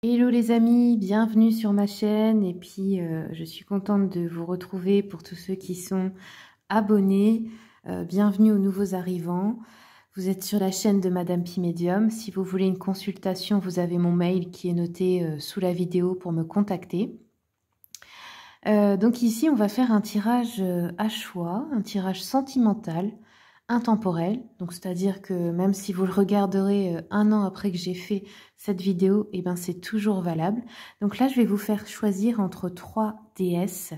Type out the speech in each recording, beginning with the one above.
Hello les amis, bienvenue sur ma chaîne et puis je suis contente de vous retrouver pour tous ceux qui sont abonnés. Bienvenue aux nouveaux arrivants. Vous êtes sur la chaîne de Madame Pi Médium. Si vous voulez une consultation, vous avez mon mail qui est noté sous la vidéo pour me contacter. Donc ici, on va faire un tirage à choix, un tirage sentimental, intemporel. Donc c'est-à-dire que même si vous le regarderez un an après que j'ai fait cette vidéo, et ben c'est toujours valable. Donc là, je vais vous faire choisir entre 3 déesses.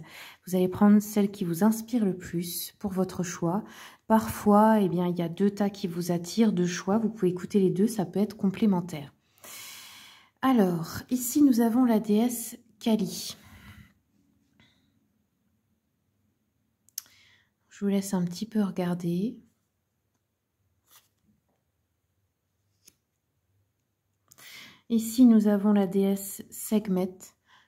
Vous allez prendre celle qui vous inspire le plus pour votre choix. Parfois, eh bien, il y a 2 tas qui vous attirent, 2 choix. Vous pouvez écouter les 2, ça peut être complémentaire. Alors, ici, nous avons la déesse Kali. Je vous laisse un petit peu regarder. Ici, nous avons la déesse Sekhmet.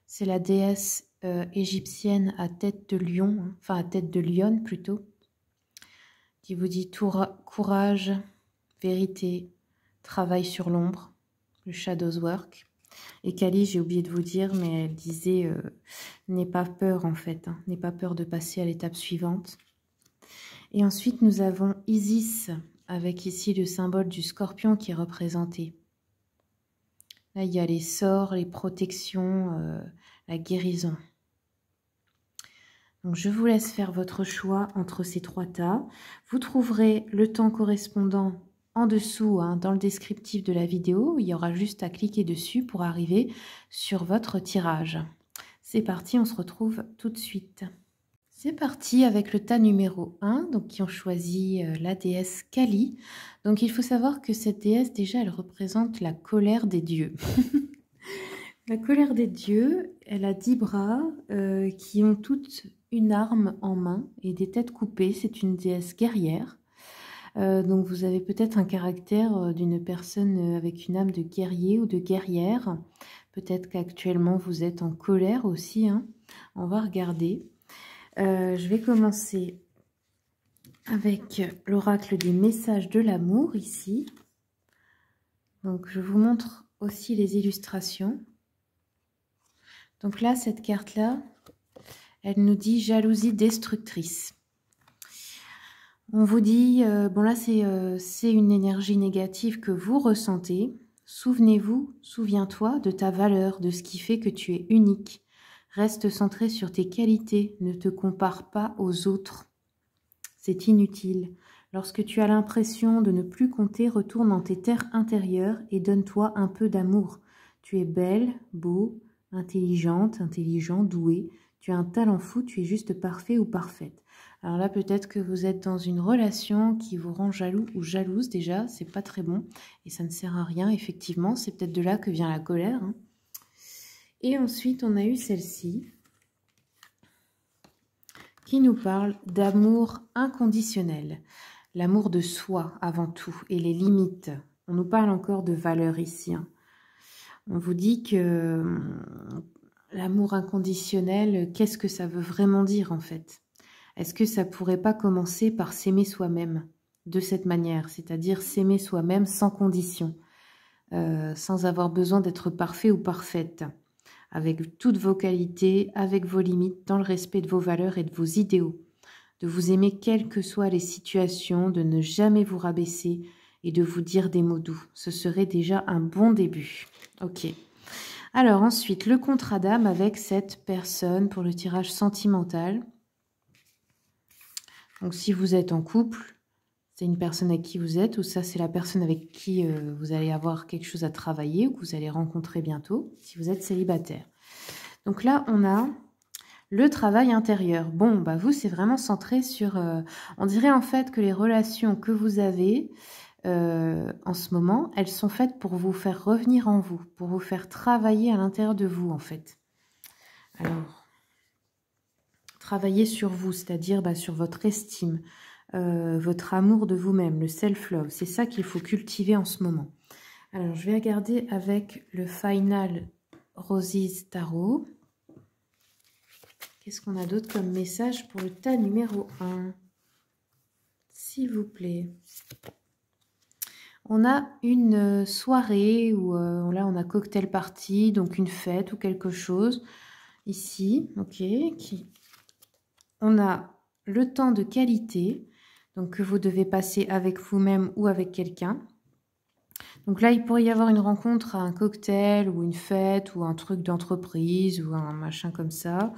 C'est la déesse égyptienne à tête de lion, hein, enfin à tête de lionne plutôt, qui vous dit courage, vérité, travail sur l'ombre, le shadows work. Et Kali, j'ai oublié de vous dire, mais elle disait n'aie pas peur en fait, hein, n'aie pas peur de passer à l'étape suivante. Et ensuite, nous avons Isis, avec ici le symbole du scorpion qui est représenté. Là, il y a les sorts, les protections, la guérison. Donc, je vous laisse faire votre choix entre ces 3 tas. Vous trouverez le temps correspondant en dessous, hein, dans le descriptif de la vidéo. Il y aura juste à cliquer dessus pour arriver sur votre tirage. C'est parti, on se retrouve tout de suite. C'est parti avec le tas numéro 1, donc qui ont choisi la déesse Kali. Donc il faut savoir que cette déesse, déjà, elle représente la colère des dieux. La colère des dieux, elle a 10 bras qui ont toutes une arme en main et des têtes coupées. C'est une déesse guerrière. Donc vous avez peut-être un caractère d'une personne avec une âme de guerrier ou de guerrière. Peut-être qu'actuellement vous êtes en colère aussi, hein. On va regarder. Je vais commencer avec l'oracle des messages de l'amour ici. Donc je vous montre aussi les illustrations. Donc là, cette carte-là, elle nous dit jalousie destructrice. On vous dit, bon là c'est une énergie négative que vous ressentez. Souvenez-vous, souviens-toi de ta valeur, de ce qui fait que tu es unique. Reste centré sur tes qualités, ne te compare pas aux autres. C'est inutile. Lorsque tu as l'impression de ne plus compter, retourne dans tes terres intérieures et donne-toi un peu d'amour. Tu es belle, beau, intelligente, intelligent, doué. Tu as un talent fou, tu es juste parfait ou parfaite. Alors là, peut-être que vous êtes dans une relation qui vous rend jaloux ou jalouse déjà. C'est pas très bon et ça ne sert à rien, effectivement. C'est peut-être de là que vient la colère, hein. Et ensuite, on a eu celle-ci, qui nous parle d'amour inconditionnel, l'amour de soi avant tout et les limites. On nous parle encore de valeur ici, hein. On vous dit que l'amour inconditionnel, qu'est-ce que ça veut vraiment dire en fait? Est-ce que ça pourrait pas commencer par s'aimer soi-même de cette manière, c'est-à-dire s'aimer soi-même sans condition, sans avoir besoin d'être parfait ou parfaite, avec toutes vos qualités, avec vos limites, dans le respect de vos valeurs et de vos idéaux. De vous aimer quelles que soient les situations, de ne jamais vous rabaisser et de vous dire des mots doux. Ce serait déjà un bon début. Ok. Alors ensuite, le contrat d'âme avec cette personne pour le tirage sentimental. Donc si vous êtes en couple, c'est une personne avec qui vous êtes, ou ça c'est la personne avec qui vous allez avoir quelque chose à travailler ou que vous allez rencontrer bientôt, si vous êtes célibataire. Donc là, on a le travail intérieur. Bon, bah vous, c'est vraiment centré sur... on dirait en fait que les relations que vous avez en ce moment, elles sont faites pour vous faire revenir en vous, pour vous faire travailler à l'intérieur de vous, en fait. Alors, travailler sur vous, c'est-à-dire sur votre estime, votre amour de vous-même, le self-love. C'est ça qu'il faut cultiver en ce moment. Alors, je vais regarder avec le Final Roses Tarot. Qu'est-ce qu'on a d'autre comme message pour le tas numéro 1? S'il vous plaît. On a une soirée où là on a cocktail party, donc une fête ou quelque chose. Ici, ok. On a le temps de qualité, donc que vous devez passer avec vous-même ou avec quelqu'un. Donc là, il pourrait y avoir une rencontre à un cocktail ou une fête ou un truc d'entreprise ou un machin comme ça.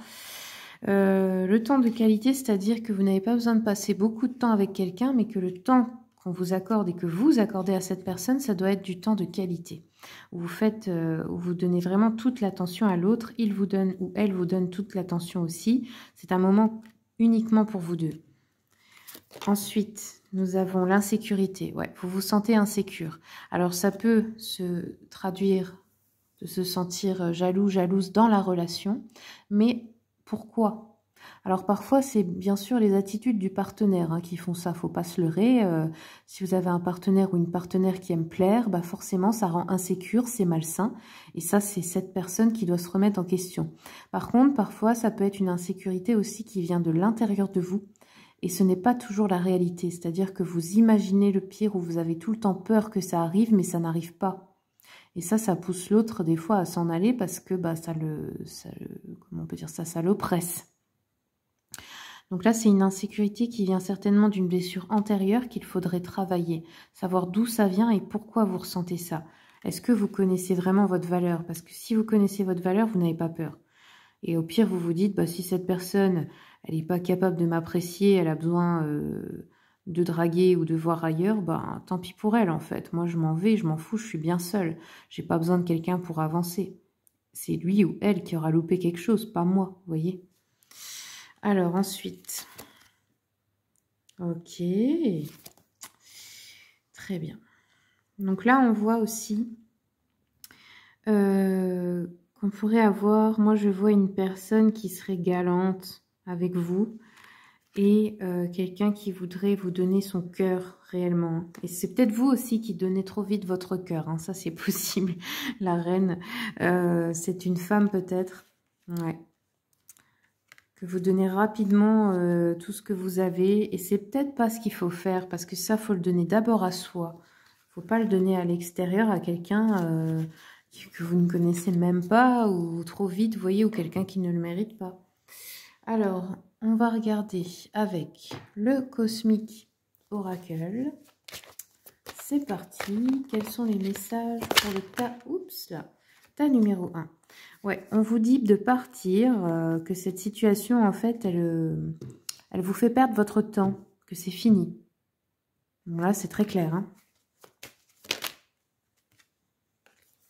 Le temps de qualité, c'est-à-dire que vous n'avez pas besoin de passer beaucoup de temps avec quelqu'un, mais que le temps qu'on vous accorde et que vous accordez à cette personne, ça doit être du temps de qualité. Où où vous donnez vraiment toute l'attention à l'autre, il vous donne ou elle vous donne toute l'attention aussi. C'est un moment uniquement pour vous deux. Ensuite, nous avons l'insécurité. Ouais, vous vous sentez insécure. Alors, ça peut se traduire de se sentir jaloux, jalouse dans la relation. Mais pourquoi? Alors, parfois, c'est bien sûr les attitudes du partenaire qui font ça. Faut pas se leurrer. Si vous avez un partenaire ou une partenaire qui aime plaire, bah forcément, ça rend insécure, c'est malsain. Et ça, c'est cette personne qui doit se remettre en question. Par contre, parfois, ça peut être une insécurité aussi qui vient de l'intérieur de vous. Et ce n'est pas toujours la réalité, c'est-à-dire que vous imaginez le pire ou vous avez tout le temps peur que ça arrive, mais ça n'arrive pas. Et ça pousse l'autre des fois à s'en aller parce que bah, comment on peut dire ça, ça l'oppresse. Donc là, c'est une insécurité qui vient certainement d'une blessure antérieure qu'il faudrait travailler, savoir d'où ça vient et pourquoi vous ressentez ça. Est-ce que vous connaissez vraiment votre valeur? Parce que si vous connaissez votre valeur, vous n'avez pas peur. Et au pire, vous vous dites, bah, si cette personne, elle n'est pas capable de m'apprécier, elle a besoin de draguer ou de voir ailleurs, bah, tant pis pour elle, en fait. Moi, je m'en vais, je m'en fous, je suis bien seule. J'ai pas besoin de quelqu'un pour avancer. C'est lui ou elle qui aura loupé quelque chose, pas moi, vous voyez. Alors, ensuite. Ok. Très bien. Donc là, on voit aussi... on pourrait avoir, moi je vois une personne qui serait galante avec vous et quelqu'un qui voudrait vous donner son cœur réellement. Et c'est peut-être vous aussi qui donnez trop vite votre cœur, hein, ça c'est possible. La reine, c'est une femme peut-être, ouais. Que vous donnez rapidement tout ce que vous avez et c'est peut-être pas ce qu'il faut faire parce que ça, faut le donner d'abord à soi. Faut pas le donner à l'extérieur à quelqu'un... que vous ne connaissez même pas ou trop vite, vous voyez, ou quelqu'un qui ne le mérite pas. Alors, on va regarder avec le Cosmic Oracle. C'est parti. Quels sont les messages pour le tas? Oups, là. Tas numéro 1. Ouais, on vous dit de partir, que cette situation, en fait, elle vous fait perdre votre temps, que c'est fini. Bon, là, c'est très clair, hein.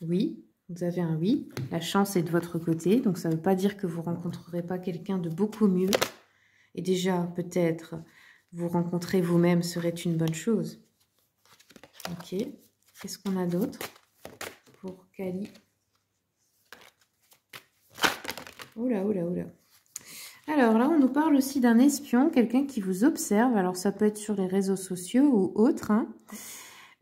Oui, vous avez un oui. La chance est de votre côté. Donc, ça ne veut pas dire que vous ne rencontrerez pas quelqu'un de beaucoup mieux. Et déjà, peut-être, vous rencontrer vous-même serait une bonne chose. Ok. Qu'est-ce qu'on a d'autre pour Kali? Oula, oula, oula. Alors là, on nous parle aussi d'un espion, quelqu'un qui vous observe. Alors, ça peut être sur les réseaux sociaux ou autres, hein.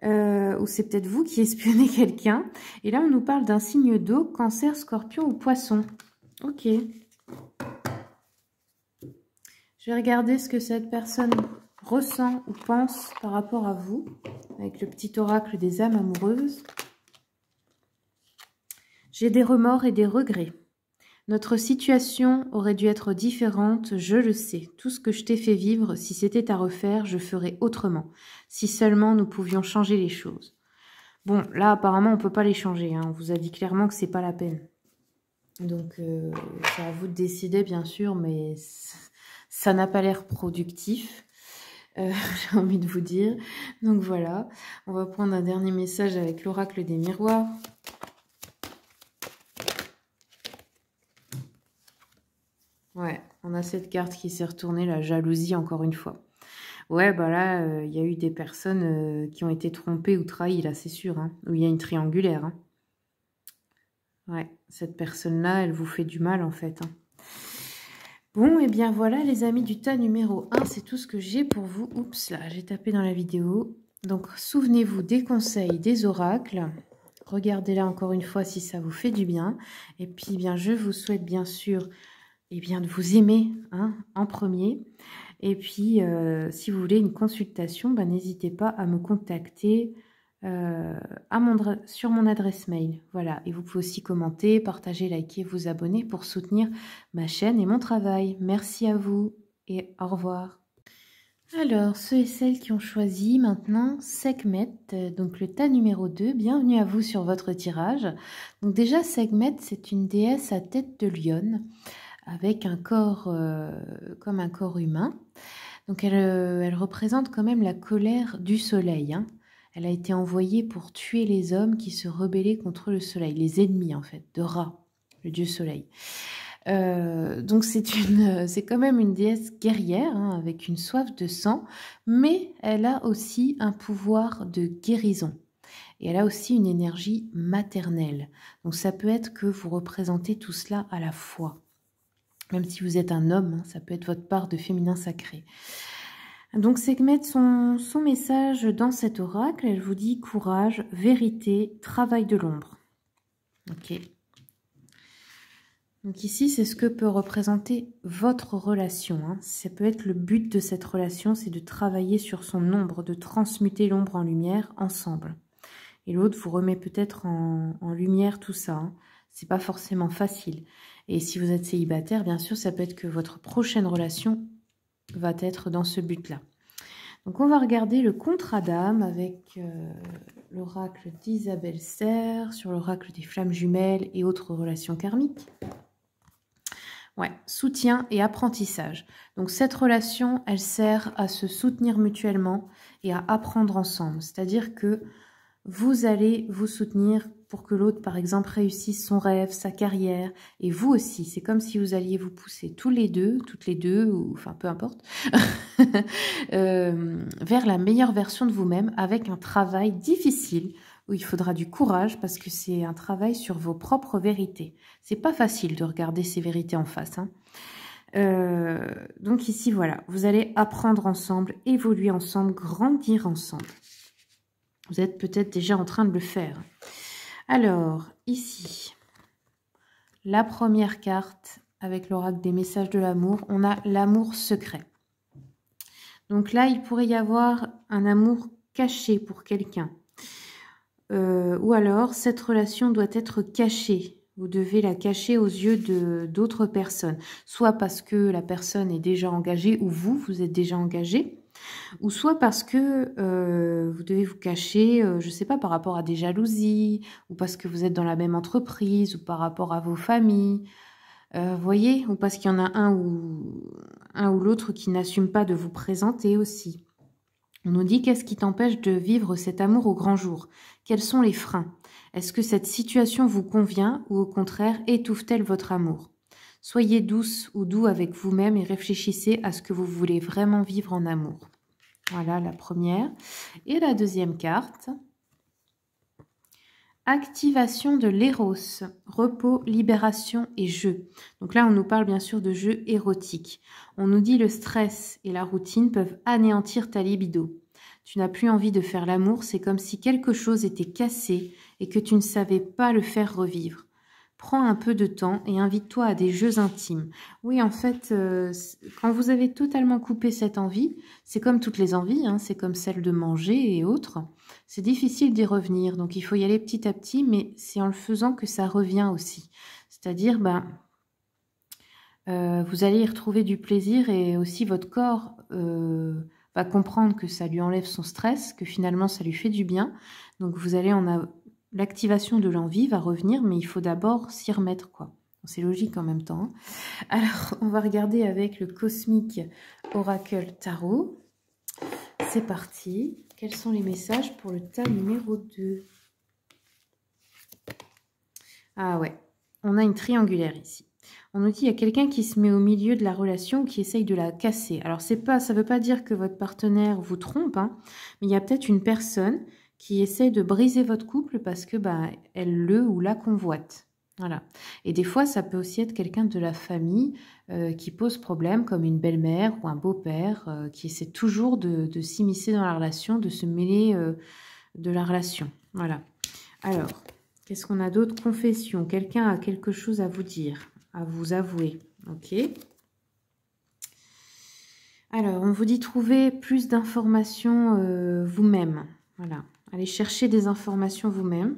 Ou c'est peut-être vous qui espionnez quelqu'un. Et là, on nous parle d'un signe d'eau, Cancer, Scorpion ou Poisson. Ok. Je vais regarder ce que cette personne ressent ou pense par rapport à vous, avec le petit oracle des âmes amoureuses. J'ai des remords et des regrets. Notre situation aurait dû être différente, je le sais. Tout ce que je t'ai fait vivre, si c'était à refaire, je ferais autrement. Si seulement nous pouvions changer les choses. Bon, là, apparemment, on ne peut pas les changer. Hein. On vous a dit clairement que c'est pas la peine. Donc, c'est à vous de décider, bien sûr, mais ça n'a pas l'air productif. J'ai envie de vous dire. Donc, voilà. On va prendre un dernier message avec l'oracle des miroirs. Ouais, on a cette carte qui s'est retournée, la jalousie, encore une fois. Ouais, bah là, il y a eu des personnes qui ont été trompées ou trahies, là, c'est sûr. Hein, où il y a une triangulaire. Hein. Ouais, cette personne-là, elle vous fait du mal, en fait. Hein. Bon, et bien voilà, les amis du tas numéro 1, c'est tout ce que j'ai pour vous. Oups, là, j'ai tapé dans la vidéo. Donc, souvenez-vous des conseils des oracles. Regardez-la encore une fois si ça vous fait du bien. Et puis, bien, je vous souhaite, bien sûr... Eh bien, de vous aimer hein, en premier. Et puis, si vous voulez une consultation, ben, n'hésitez pas à me contacter sur mon adresse mail. Voilà, et vous pouvez aussi commenter, partager, liker, vous abonner pour soutenir ma chaîne et mon travail. Merci à vous et au revoir. Alors, ceux et celles qui ont choisi maintenant Sekhmet, donc le tas numéro 2, bienvenue à vous sur votre tirage. Donc déjà, Sekhmet, c'est une déesse à tête de lionne, avec un corps comme un corps humain. Donc elle représente quand même la colère du soleil, hein. Elle a été envoyée pour tuer les hommes qui se rebellaient contre le soleil, les ennemis en fait, de Ra, le dieu soleil. Donc c'est quand même une déesse guerrière, hein, avec une soif de sang, mais elle a aussi un pouvoir de guérison. Et elle a aussi une énergie maternelle. Donc ça peut être que vous représentez tout cela à la fois. Même si vous êtes un homme, hein, ça peut être votre part de féminin sacré. Donc Sekhmet, son message dans cet oracle, elle vous dit courage, vérité, travail de l'ombre. Ok. Donc ici, c'est ce que peut représenter votre relation, hein. Ça peut être le but de cette relation, c'est de travailler sur son ombre, de transmuter l'ombre en lumière ensemble. Et l'autre vous remet peut-être en lumière tout ça, hein. C'est pas forcément facile. Et si vous êtes célibataire, bien sûr, ça peut être que votre prochaine relation va être dans ce but-là. Donc, on va regarder le contrat d'âme avec l'oracle d'Isabelle Serre sur l'oracle des flammes jumelles et autres relations karmiques. Ouais, soutien et apprentissage. Donc, cette relation, elle sert à se soutenir mutuellement et à apprendre ensemble. C'est-à-dire que vous allez vous soutenir pour que l'autre, par exemple, réussisse son rêve, sa carrière, et vous aussi. C'est comme si vous alliez vous pousser tous les deux, toutes les deux, ou enfin peu importe, vers la meilleure version de vous-même avec un travail difficile où il faudra du courage parce que c'est un travail sur vos propres vérités. C'est pas facile de regarder ces vérités en face, hein. Donc ici, voilà, vous allez apprendre ensemble, évoluer ensemble, grandir ensemble. Vous êtes peut-être déjà en train de le faire. Alors, ici, la première carte avec l'oracle des messages de l'amour, on a l'amour secret. Donc là, il pourrait y avoir un amour caché pour quelqu'un. Ou alors, cette relation doit être cachée. Vous devez la cacher aux yeux d'autres personnes. Soit parce que la personne est déjà engagée ou vous êtes déjà engagé. Ou soit parce que vous devez vous cacher, je ne sais pas, par rapport à des jalousies, ou parce que vous êtes dans la même entreprise, ou par rapport à vos familles, voyez, ou parce qu'il y en a un ou l'autre qui n'assume pas de vous présenter aussi. On nous dit qu'est-ce qui t'empêche de vivre cet amour au grand jour? Quels sont les freins? Est-ce que cette situation vous convient ou au contraire étouffe-t-elle votre amour? Soyez douce ou doux avec vous-même et réfléchissez à ce que vous voulez vraiment vivre en amour. Voilà la première. Et la deuxième carte. Activation de l'éros, repos, libération et jeu. Donc là, on nous parle bien sûr de jeux érotiques. On nous dit le stress et la routine peuvent anéantir ta libido. Tu n'as plus envie de faire l'amour, c'est comme si quelque chose était cassé et que tu ne savais pas le faire revivre. Prends un peu de temps et invite-toi à des jeux intimes. Oui, en fait, quand vous avez totalement coupé cette envie, c'est comme toutes les envies, hein, c'est comme celle de manger et autres. C'est difficile d'y revenir, donc il faut y aller petit à petit, mais c'est en le faisant que ça revient aussi. C'est-à-dire, vous allez y retrouver du plaisir et aussi votre corps va comprendre que ça lui enlève son stress, que finalement ça lui fait du bien. Donc vous allez l'activation de l'envie va revenir, mais il faut d'abord s'y remettre, quoi. C'est logique en même temps. Alors, on va regarder avec le Cosmic Oracle Tarot. C'est parti. Quels sont les messages pour le tas numéro 2? Ah ouais, on a une triangulaire ici. On nous dit qu'il y a quelqu'un qui se met au milieu de la relation, qui essaye de la casser. Alors, ça ne veut pas dire que votre partenaire vous trompe, hein, mais il y a peut-être une personne qui essaie de briser votre couple parce que elle le ou la convoite. Voilà. Et des fois, ça peut aussi être quelqu'un de la famille qui pose problème, comme une belle-mère ou un beau-père qui essaie toujours de s'immiscer dans la relation, de se mêler de la relation. Voilà. Alors, qu'est-ce qu'on a d'autre? Confession. Quelqu'un a quelque chose à vous dire, à vous avouer. Ok. Alors, on vous dit trouver plus d'informations vous-même. Voilà. Allez chercher des informations vous-même.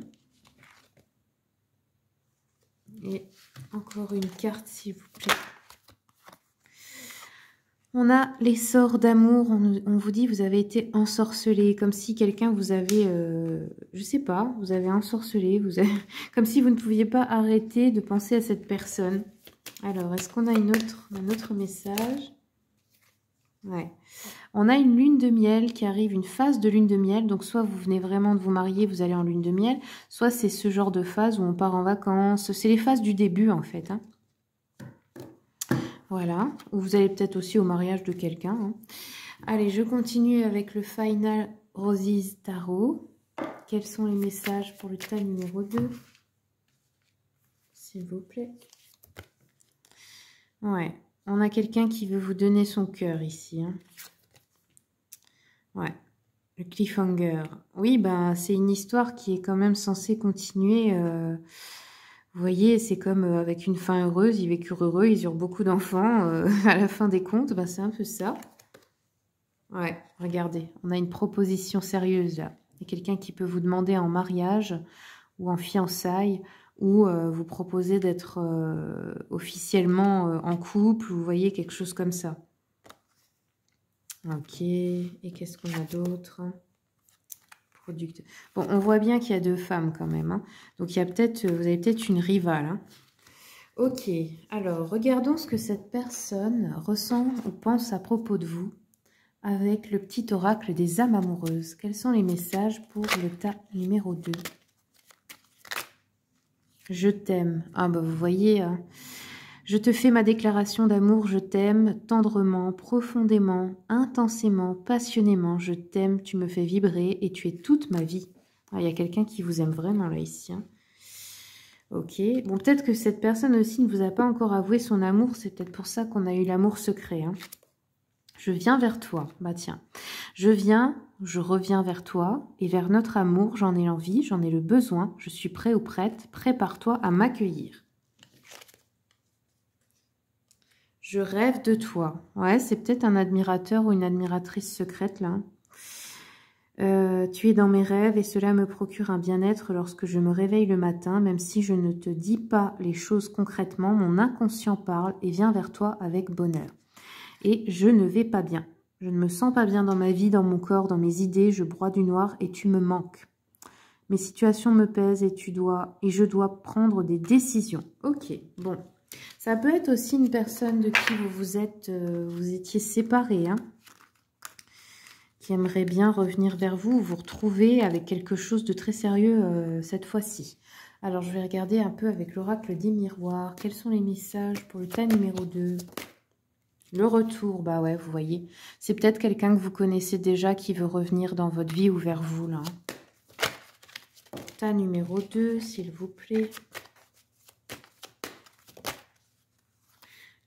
Et encore une carte, s'il vous plaît. On a les sorts d'amour. On vous dit, vous avez été ensorcelé. Comme si quelqu'un vous avait, je sais pas, vous avez ensorcelé. Comme si vous ne pouviez pas arrêter de penser à cette personne. Alors, est-ce qu'on a un autre message? Ouais. On a une lune de miel qui arrive, une phase de lune de miel. Donc, soit vous venez vraiment de vous marier, vous allez en lune de miel. Soit c'est ce genre de phase où on part en vacances. C'est les phases du début, en fait. Hein. Voilà. Ou vous allez peut-être aussi au mariage de quelqu'un. Hein. Allez, je continue avec le Final Roses Tarot. Quels sont les messages pour le tas numéro 2? S'il vous plaît. Ouais. On a quelqu'un qui veut vous donner son cœur ici. Hein. Ouais. Le cliffhanger. Oui, ben, c'est une histoire qui est quand même censée continuer. Vous voyez, c'est comme avec une fin heureuse. Ils vécurent heureux, ils eurent beaucoup d'enfants. À la fin des comptes, ben, c'est un peu ça. Ouais, regardez. On a une proposition sérieuse là. Il y a quelqu'un qui peut vous demander en mariage ou en fiançailles ou vous proposer d'être officiellement en couple, ou vous voyez, quelque chose comme ça. Ok, et qu'est-ce qu'on a d'autre? Bon, on voit bien qu'il y a deux femmes quand même. Hein. Donc, il y a peut-être, vous avez peut-être une rivale. Hein. Ok, alors, regardons ce que cette personne ressent ou pense à propos de vous avec le petit oracle des âmes amoureuses. Quels sont les messages pour le tas numéro 2? Je t'aime. Ah bah vous voyez, hein. Je te fais ma déclaration d'amour, je t'aime tendrement, profondément, intensément, passionnément. Je t'aime, tu me fais vibrer et tu es toute ma vie. Ah, il y a quelqu'un qui vous aime vraiment là, ici. Hein. Ok, bon peut-être que cette personne aussi ne vous a pas encore avoué son amour. C'est peut-être pour ça qu'on a eu l'amour secret. Hein. Je viens vers toi. Bah tiens, je reviens vers toi et vers notre amour. J'en ai l'envie, j'en ai le besoin. Je suis prêt ou prête. Prépare-toi à m'accueillir. Je rêve de toi. Ouais, c'est peut-être un admirateur ou une admiratrice secrète là. Tu es dans mes rêves et cela me procure un bien-être lorsque je me réveille le matin. Même si je ne te dis pas les choses concrètement, mon inconscient parle et vient vers toi avec bonheur. Et je ne vais pas bien. Je ne me sens pas bien dans ma vie, dans mon corps, dans mes idées. Je broie du noir et tu me manques. Mes situations me pèsent et je dois prendre des décisions. Ok, bon. Ça peut être aussi une personne de qui vous étiez séparés, hein, qui aimerait bien revenir vers vous, vous retrouver avec quelque chose de très sérieux cette fois-ci. Alors, je vais regarder un peu avec l'oracle des miroirs. Quels sont les messages pour le tas numéro 2 ? Le retour, bah ouais, vous voyez. C'est peut-être quelqu'un que vous connaissez déjà qui veut revenir dans votre vie ou vers vous, là. Tas numéro 2, s'il vous plaît.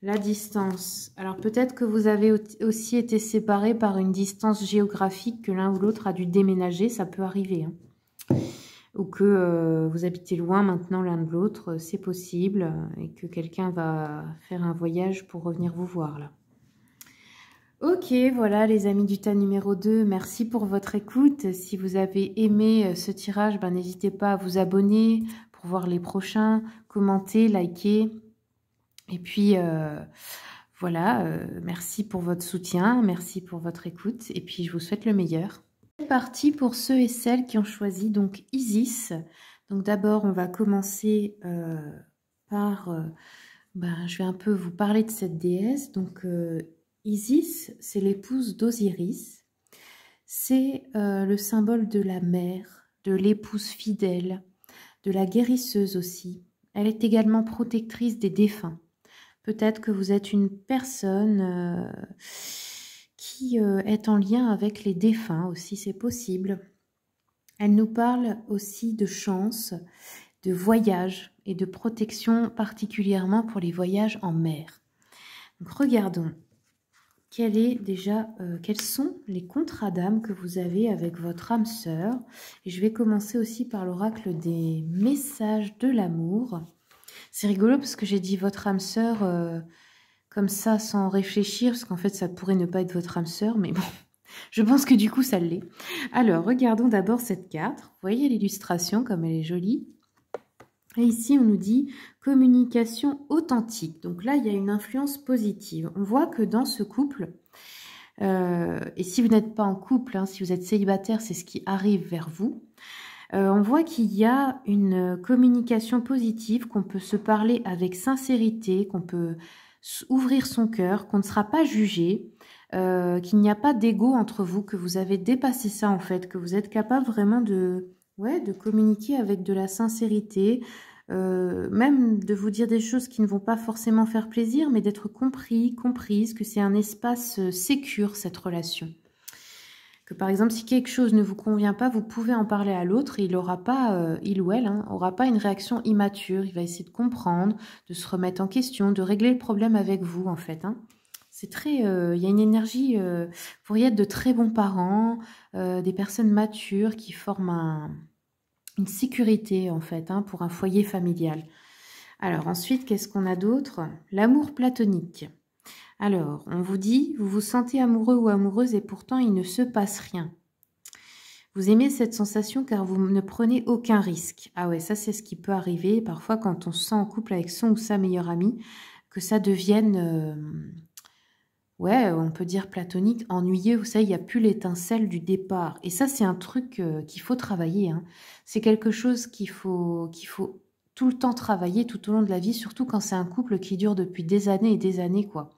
La distance. Alors peut-être que vous avez aussi été séparés par une distance géographique, que l'un ou l'autre a dû déménager, ça peut arriver. Hein. Ou que vous habitez loin maintenant l'un de l'autre, c'est possible. Et que quelqu'un va faire un voyage pour revenir vous voir là. Ok, voilà les amis du tas numéro 2, merci pour votre écoute. Si vous avez aimé ce tirage, ben, n'hésitez pas à vous abonner pour voir les prochains, commenter, liker. Et puis, voilà, merci pour votre soutien, merci pour votre écoute, et puis je vous souhaite le meilleur. C'est parti pour ceux et celles qui ont choisi donc Isis. Donc d'abord, on va commencer par, je vais un peu vous parler de cette déesse. Donc Isis, c'est l'épouse d'Osiris. C'est le symbole de la mère, de l'épouse fidèle, de la guérisseuse aussi. Elle est également protectrice des défunts. Peut-être que vous êtes une personne qui est en lien avec les défunts aussi, c'est possible. Elle nous parle aussi de chance, de voyage et de protection, particulièrement pour les voyages en mer. Donc regardons, quels sont les contrats d'âme que vous avez avec votre âme sœur. Et je vais commencer aussi par l'oracle des messages de l'amour. C'est rigolo parce que j'ai dit votre âme sœur comme ça sans réfléchir, parce qu'en fait ça pourrait ne pas être votre âme sœur, mais bon. Je pense que du coup, ça l'est. Alors, regardons d'abord cette carte. Vous voyez l'illustration, comme elle est jolie. Et ici, on nous dit communication authentique. Donc là, il y a une influence positive. On voit que dans ce couple, et si vous n'êtes pas en couple, hein, si vous êtes célibataire, c'est ce qui arrive vers vous. On voit qu'il y a une communication positive, qu'on peut se parler avec sincérité, qu'on peut ouvrir son cœur, qu'on ne sera pas jugé, qu'il n'y a pas d'ego entre vous, que vous avez dépassé ça en fait, que vous êtes capable vraiment de communiquer avec de la sincérité, même de vous dire des choses qui ne vont pas forcément faire plaisir, mais d'être compris, comprise, que c'est un espace sécure cette relation. Que par exemple, si quelque chose ne vous convient pas, vous pouvez en parler à l'autre et il aura pas, il ou elle, aura pas une réaction immature. Il va essayer de comprendre, de se remettre en question, de régler le problème avec vous en fait. C'est très, il y a une énergie, vous pourriez être de très bons parents, des personnes matures qui forment une sécurité en fait pour un foyer familial. Alors ensuite, qu'est-ce qu'on a d'autre? L'amour platonique. Alors, on vous dit, vous vous sentez amoureux ou amoureuse et pourtant il ne se passe rien. Vous aimez cette sensation car vous ne prenez aucun risque. Ah ouais, ça c'est ce qui peut arriver parfois quand on se sent en couple avec son ou sa meilleure amie, que ça devienne, ouais, on peut dire platonique, ennuyeux. Vous savez, il n'y a plus l'étincelle du départ. Et ça c'est un truc qu'il faut travailler. C'est quelque chose qu'il faut tout le temps travailler tout au long de la vie, surtout quand c'est un couple qui dure depuis des années et des années, quoi.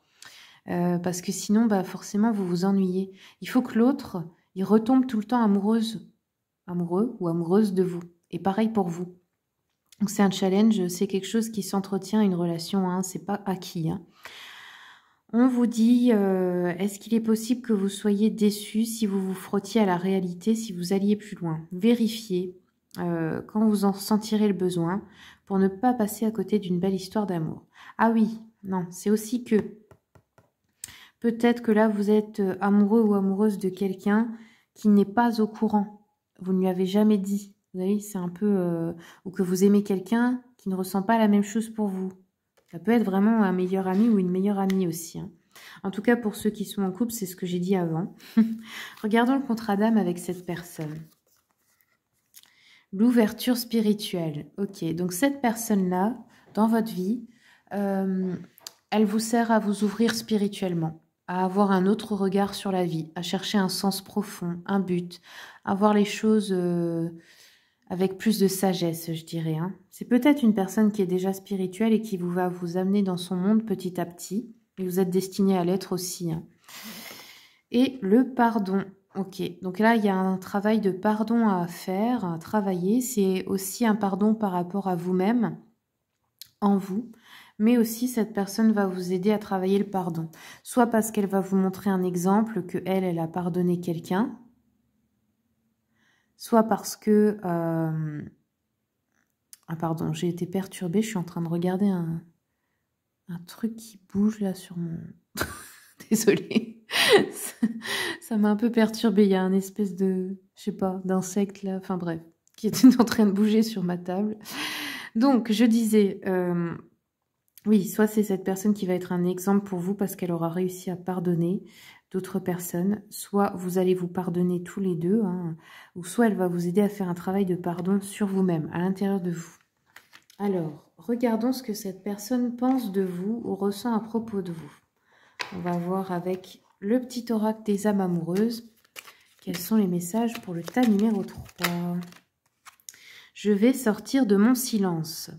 Parce que sinon, bah, forcément, vous vous ennuyez. Il faut que l'autre, il retombe tout le temps amoureux ou amoureuse de vous. Et pareil pour vous. Donc c'est un challenge, c'est quelque chose qui s'entretient, une relation, c'est pas acquis. On vous dit, est-ce qu'il est possible que vous soyez déçu si vous vous frottiez à la réalité, si vous alliez plus loin? Vérifiez quand vous en sentirez le besoin pour ne pas passer à côté d'une belle histoire d'amour. Ah oui, non, c'est aussi que peut-être que là, vous êtes amoureux ou amoureuse de quelqu'un qui n'est pas au courant. Vous ne lui avez jamais dit. Vous voyez, c'est un peu... ou que vous aimez quelqu'un qui ne ressent pas la même chose pour vous. Ça peut être vraiment un meilleur ami ou une meilleure amie aussi. En tout cas, pour ceux qui sont en couple, c'est ce que j'ai dit avant. Regardons le contrat d'âme avec cette personne. L'ouverture spirituelle. Ok, donc cette personne-là, dans votre vie, elle vous sert à vous ouvrir spirituellement, à avoir un autre regard sur la vie, à chercher un sens profond, un but, à voir les choses avec plus de sagesse, je dirais. C'est peut-être une personne qui est déjà spirituelle et qui va vous amener dans son monde petit à petit. Et vous êtes destiné à l'être aussi. Et le pardon. Ok, donc là, il y a un travail de pardon à faire, à travailler. C'est aussi un pardon par rapport à vous-même, en vous. Mais aussi, cette personne va vous aider à travailler le pardon. Soit parce qu'elle va vous montrer un exemple que elle a pardonné quelqu'un. Soit parce que... Ah pardon, j'ai été perturbée. Je suis en train de regarder un truc qui bouge là sur mon... Désolée. Ça m'a un peu perturbée. Il y a un espèce de... Je sais pas, d'insecte là. Enfin bref, qui était en train de bouger sur ma table. Donc, je disais... oui, soit c'est cette personne qui va être un exemple pour vous parce qu'elle aura réussi à pardonner d'autres personnes, soit vous allez vous pardonner tous les deux, ou soit elle va vous aider à faire un travail de pardon sur vous-même, à l'intérieur de vous. Alors, regardons ce que cette personne pense de vous ou ressent à propos de vous. On va voir avec le petit oracle des âmes amoureuses quels sont les messages pour le tas numéro 3. Je vais sortir de mon silence.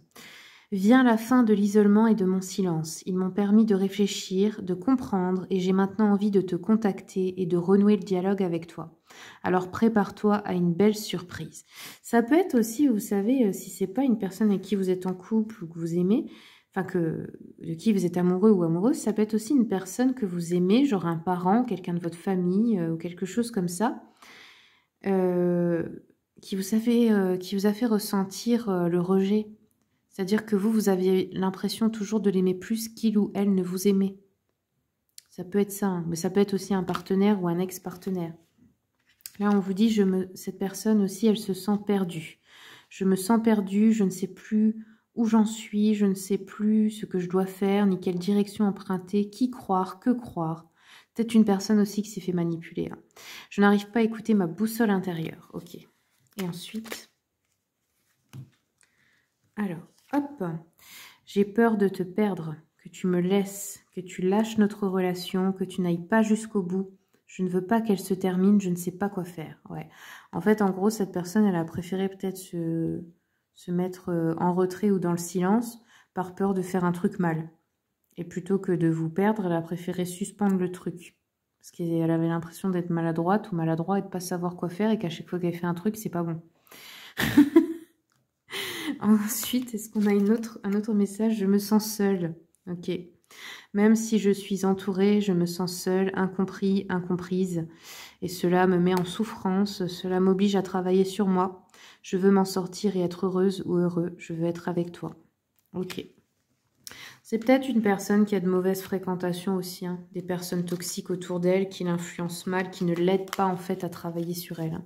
Vient la fin de l'isolement et de mon silence. Ils m'ont permis de réfléchir, de comprendre, et j'ai maintenant envie de te contacter et de renouer le dialogue avec toi. Alors prépare-toi à une belle surprise. Ça peut être aussi, vous savez, si c'est pas une personne avec qui vous êtes en couple ou que vous aimez, enfin de qui vous êtes amoureux ou amoureuse, ça peut être aussi une personne que vous aimez, genre un parent, quelqu'un de votre famille ou quelque chose comme ça, qui vous a fait ressentir le rejet. C'est-à-dire que vous aviez l'impression toujours de l'aimer plus qu'il ou elle ne vous aimait. Ça peut être ça, mais ça peut être aussi un partenaire ou un ex-partenaire. Là, on vous dit, cette personne aussi, elle se sent perdue. Je me sens perdue, je ne sais plus où j'en suis, je ne sais plus ce que je dois faire, ni quelle direction emprunter, qui croire, que croire. Peut-être une personne aussi qui s'est fait manipuler. Hein. Je n'arrive pas à écouter ma boussole intérieure. Ok. Et ensuite... Alors, hop. J'ai peur de te perdre, que tu me laisses, que tu lâches notre relation, que tu n'ailles pas jusqu'au bout. Je ne veux pas qu'elle se termine, je ne sais pas quoi faire. Ouais. En fait, en gros, cette personne, elle a préféré peut-être se mettre en retrait ou dans le silence par peur de faire un truc mal. Et plutôt que de vous perdre, elle a préféré suspendre le truc. Parce qu'elle avait l'impression d'être maladroite ou maladroit et de pas savoir quoi faire et qu'à chaque fois qu'elle fait un truc, c'est pas bon. Ensuite, est-ce qu'on a un autre message? Je me sens seule. Ok. Même si je suis entourée, je me sens seule, incompris, incomprise. Et cela me met en souffrance, cela m'oblige à travailler sur moi. Je veux m'en sortir et être heureuse ou heureux. Je veux être avec toi. Ok. C'est peut-être une personne qui a de mauvaises fréquentations aussi. Hein. Des personnes toxiques autour d'elle qui l'influencent mal, qui ne l'aident pas en fait à travailler sur elle. Hein.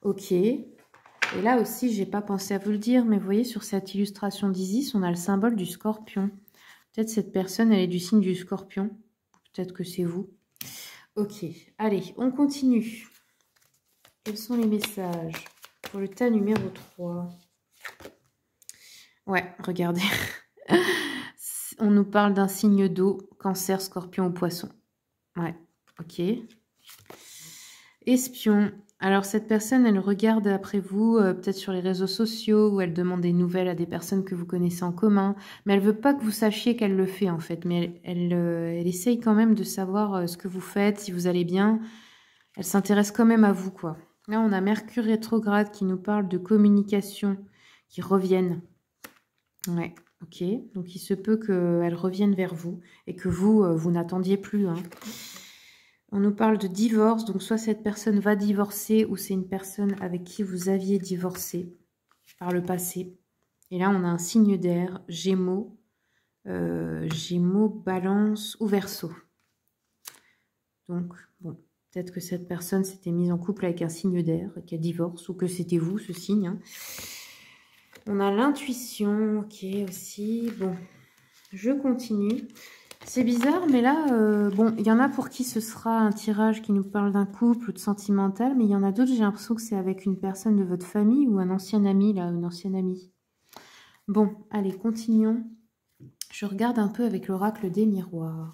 Ok. Et là aussi, j'ai pas pensé à vous le dire, mais vous voyez sur cette illustration d'Isis, on a le symbole du scorpion. Peut-être cette personne, elle est du signe du scorpion. Peut-être que c'est vous. Ok, allez, on continue. Quels sont les messages pour le tas numéro 3? Ouais, regardez. On nous parle d'un signe d'eau, cancer, scorpion ou poisson. Ouais, ok. Espion. Alors, cette personne, elle regarde après vous, peut-être sur les réseaux sociaux, ou elle demande des nouvelles à des personnes que vous connaissez en commun. Mais elle veut pas que vous sachiez qu'elle le fait, en fait. Mais elle essaye quand même de savoir ce que vous faites, si vous allez bien. Elle s'intéresse quand même à vous, quoi. Là, on a Mercure rétrograde qui nous parle de communication, qui reviennent. Ouais, ok. Donc, il se peut qu'elle revienne vers vous et que vous, vous n'attendiez plus, hein. On nous parle de divorce, donc soit cette personne va divorcer ou c'est une personne avec qui vous aviez divorcé par le passé. Et là, on a un signe d'air, Gémeaux, Gémeaux, Balance ou Verseau. Donc, bon, peut-être que cette personne s'était mise en couple avec un signe d'air et qu'elle divorce ou que c'était vous, ce signe. Hein. On a l'intuition, ok, aussi. Bon, je continue. C'est bizarre, mais là, bon, il y en a pour qui ce sera un tirage qui nous parle d'un couple ou de sentimental, mais il y en a d'autres, j'ai l'impression que c'est avec une personne de votre famille ou un ancien ami, là, une ancienne amie. Bon, allez, continuons. Je regarde un peu avec l'oracle des miroirs.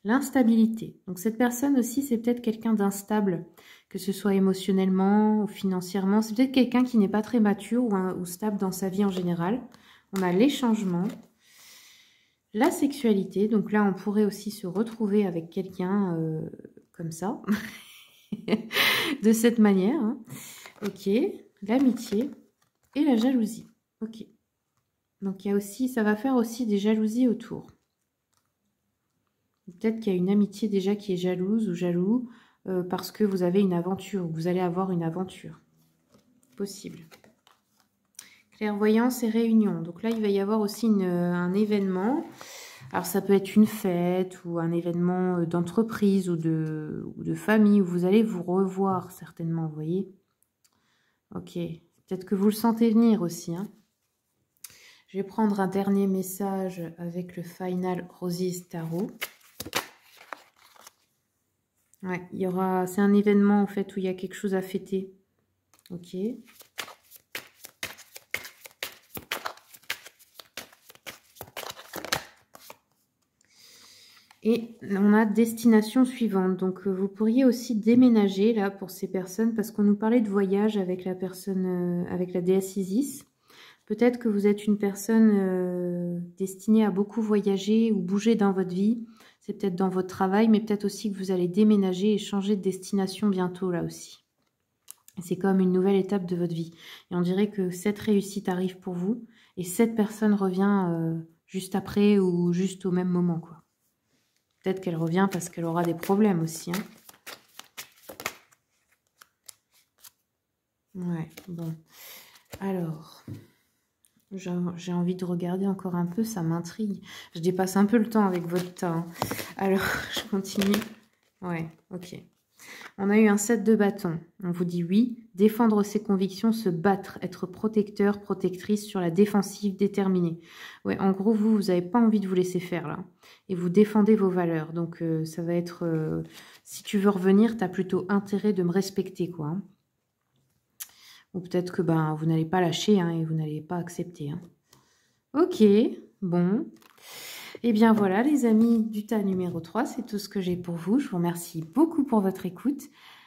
L'instabilité. Donc cette personne aussi, c'est peut-être quelqu'un d'instable, que ce soit émotionnellement ou financièrement. C'est peut-être quelqu'un qui n'est pas très mature ou stable dans sa vie en général. On a les changements. La sexualité. Donc là, on pourrait aussi se retrouver avec quelqu'un comme ça. De cette manière. Hein. Ok. L'amitié et la jalousie. Ok. Donc il y a aussi, ça va faire aussi des jalousies autour. Peut-être qu'il y a une amitié déjà qui est jalouse ou jaloux parce que vous avez une aventure, ou vous allez avoir une aventure. Possible. Clairvoyance et réunion. Donc là, il va y avoir aussi un événement. Alors ça peut être une fête ou un événement d'entreprise ou de famille où vous allez vous revoir certainement, vous voyez. Ok. Peut-être que vous le sentez venir aussi. Hein. Je vais prendre un dernier message avec le Final Roses Tarot. Ouais, il y aura, c'est un événement en fait où il y a quelque chose à fêter. Ok. Et on a destination suivante. Donc vous pourriez aussi déménager là pour ces personnes parce qu'on nous parlait de voyage avec la personne, avec la déesse Isis. Peut-être que vous êtes une personne destinée à beaucoup voyager ou bouger dans votre vie. C'est peut-être dans votre travail, mais peut-être aussi que vous allez déménager et changer de destination bientôt là aussi. C'est comme une nouvelle étape de votre vie. Et on dirait que cette réussite arrive pour vous et cette personne revient juste après ou juste au même moment, quoi. Peut-être qu'elle revient parce qu'elle aura des problèmes aussi. Hein. Ouais, bon. Alors... J'ai envie de regarder encore un peu, ça m'intrigue. Je dépasse un peu le temps avec votre tas. Hein. Alors, je continue. Ouais, ok. On a eu un 7 de bâton. On vous dit oui, défendre ses convictions, se battre, être protecteur, protectrice sur la défensive, déterminée. Ouais, en gros, vous n'avez pas envie de vous laisser faire là. Et vous défendez vos valeurs. Donc, ça va être... si tu veux revenir, tu as plutôt intérêt de me respecter, quoi. Hein. Ou peut-être que ben, vous n'allez pas lâcher hein, et vous n'allez pas accepter. Hein. Ok, bon. Et bien voilà les amis du tas numéro 3, c'est tout ce que j'ai pour vous. Je vous remercie beaucoup pour votre écoute.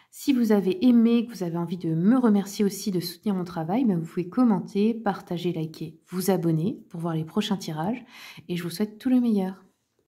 Si vous avez aimé, que vous avez envie de me remercier aussi de soutenir mon travail, ben vous pouvez commenter, partager, liker, vous abonner pour voir les prochains tirages. Et je vous souhaite tout le meilleur.